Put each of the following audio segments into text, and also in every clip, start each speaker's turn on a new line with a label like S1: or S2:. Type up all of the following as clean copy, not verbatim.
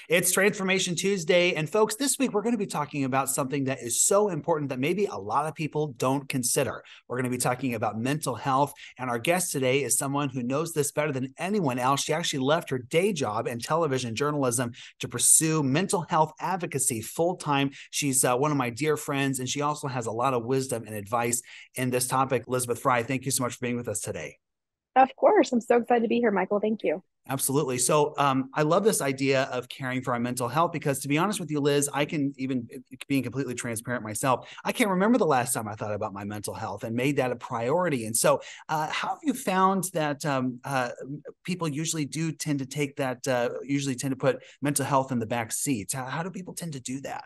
S1: It's Transformation Tuesday. And folks, this week we're going to be talking about something that is so important that maybe a lot of people don't consider. We're going to be talking about mental health. And our guest today is someone who knows this better than anyone else. She actually left her day job in television journalism to pursue mental health advocacy full time. She's one of my dear friends, and she also has a lot of wisdom and advice in this topic. Elizabeth Fry, thank you so much for being with us today.
S2: Of course. I'm so excited to be here, Michael. Thank you.
S1: Absolutely. So I love this idea of caring for our mental health because, to be honest with you, Liz, I can, even being completely transparent myself, I can't remember the last time I thought about my mental health and made that a priority. And so how have you found that people usually do tend to take that, usually tend to put mental health in the back seats? How do people tend to do that?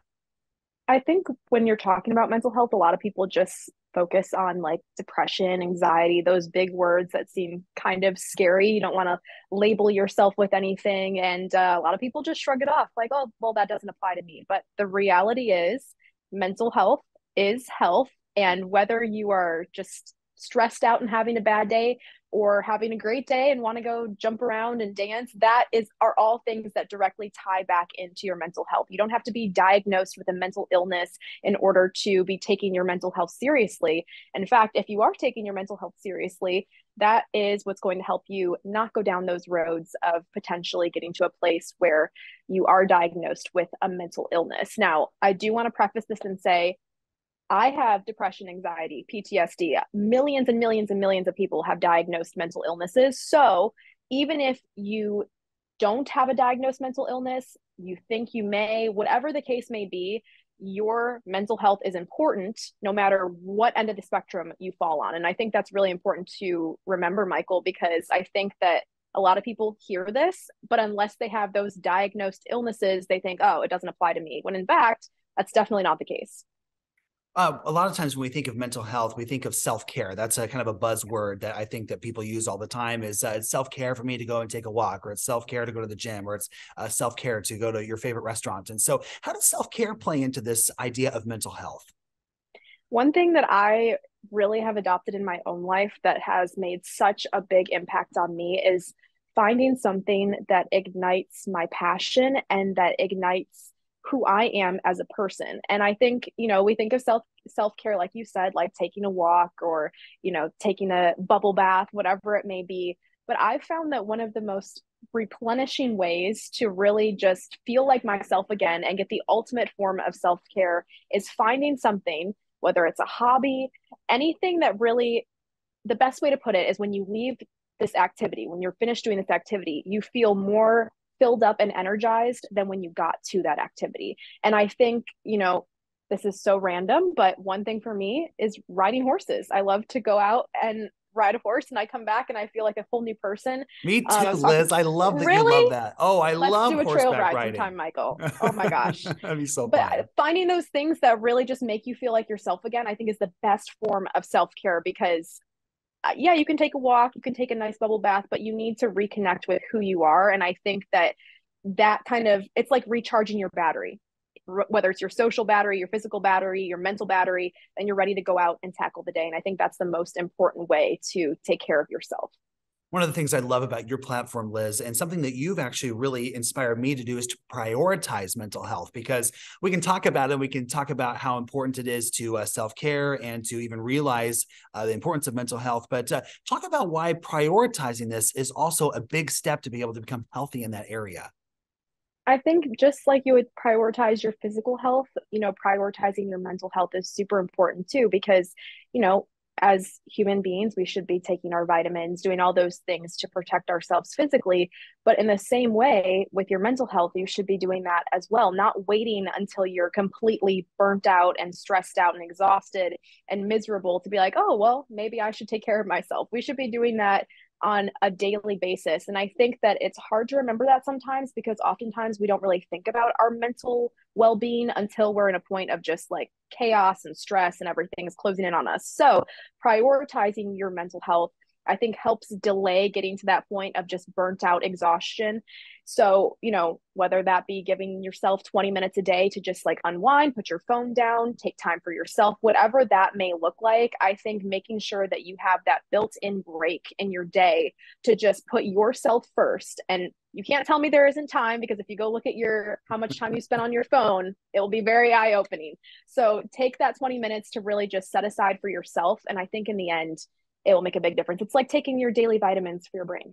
S2: I think when you're talking about mental health, a lot of people just focus on like depression, anxiety, those big words that seem kind of scary. You don't want to label yourself with anything. And a lot of people just shrug it off like, oh, well, that doesn't apply to me. But the reality is, mental health is health. And whether you are just stressed out and having a bad day or having a great day and want to go jump around and dance, that is are all things that directly tie back into your mental health. You don't have to be diagnosed with a mental illness in order to be taking your mental health seriously. In fact, if you are taking your mental health seriously, that is what's going to help you not go down those roads of potentially getting to a place where you are diagnosed with a mental illness. Now, I do want to preface this and say I have depression, anxiety, PTSD. Millions and millions and millions of people have diagnosed mental illnesses. So even if you don't have a diagnosed mental illness, you think you may, whatever the case may be, your mental health is important no matter what end of the spectrum you fall on. And I think that's really important to remember, Michael, because I think that a lot of people hear this, but unless they have those diagnosed illnesses, they think, oh, it doesn't apply to me. When in fact, that's definitely not the case.
S1: A lot of times when we think of mental health, we think of self-care. That's a kind of a buzzword that I think that people use all the time is it's self-care for me to go and take a walk, or it's self-care to go to the gym, or it's self-care to go to your favorite restaurant. And so how does self-care play into this idea of mental health?
S2: One thing that I really have adopted in my own life that has made such a big impact on me is finding something that ignites my passion and that ignites who I am as a person. And I think, we think of self-care like you said, like taking a walk or, taking a bubble bath, whatever it may be. But I've found that one of the most replenishing ways to really just feel like myself again and get the ultimate form of self-care is finding something, whether it's a hobby, anything that really, the best way to put it is when you leave this activity, when you're finished doing this activity, you feel more filled up and energized than when you got to that activity. And I think, this is so random, but one thing for me is riding horses. I love to go out and ride a horse and I come back and I feel like a whole new person.
S1: Me
S2: I
S1: too,
S2: was talking,
S1: Liz. I love that you love
S2: really?
S1: that. Oh, I
S2: Let's
S1: love
S2: do a trail
S1: horseback
S2: ride
S1: riding.
S2: sometime, Michael. Oh my gosh.
S1: That'd be so
S2: But
S1: fun.
S2: finding those things that really just make you feel like yourself again, I think is the best form of self-care because yeah, you can take a walk, you can take a nice bubble bath, but you need to reconnect with who you are. And I think that kind of, it's like recharging your battery, whether it's your social battery, your physical battery, your mental battery, then you're ready to go out and tackle the day. And I think that's the most important way to take care of yourself.
S1: One of the things I love about your platform, Liz, and something that you've actually really inspired me to do is to prioritize mental health, because we can talk about it. We can talk about how important it is to self-care and to even realize the importance of mental health. But talk about why prioritizing this is also a big step to be able to become healthy in that area.
S2: I think just like you would prioritize your physical health, prioritizing your mental health is super important too, because, you know, as human beings, we should be taking our vitamins, doing all those things to protect ourselves physically. But in the same way, with your mental health, you should be doing that as well, not waiting until you're completely burnt out and stressed out and exhausted and miserable to be like, oh, well, maybe I should take care of myself. We should be doing that on a daily basis. And I think that it's hard to remember that sometimes because oftentimes we don't really think about our mental well being until we're in a point of just like chaos and stress and everything is closing in on us. So, prioritizing your mental health, I think, helps delay getting to that point of just burnt out exhaustion. So, whether that be giving yourself 20 minutes a day to just like unwind, put your phone down, take time for yourself, whatever that may look like, I think making sure that you have that built in break in your day to just put yourself first and You can't tell me there isn't time, because if you go look at your how much time you spend on your phone, it will be very eye-opening. So take that 20 minutes to really just set aside for yourself. And I think in the end, it will make a big difference. It's like taking your daily vitamins for your brain.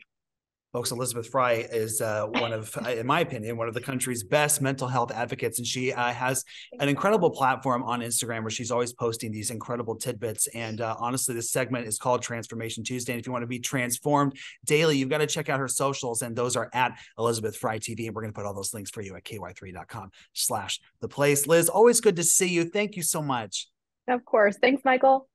S1: Folks, Elizabeth Fry is one of, in my opinion, one of the country's best mental health advocates. And she has an incredible platform on Instagram where she's always posting these incredible tidbits. And honestly, this segment is called Transformation Tuesday. And if you want to be transformed daily, you've got to check out her socials. And those are at Elizabeth Fry TV. And we're going to put all those links for you at ky3.com/theplace. Liz, always good to see you. Thank you so much.
S2: Of course. Thanks, Michael.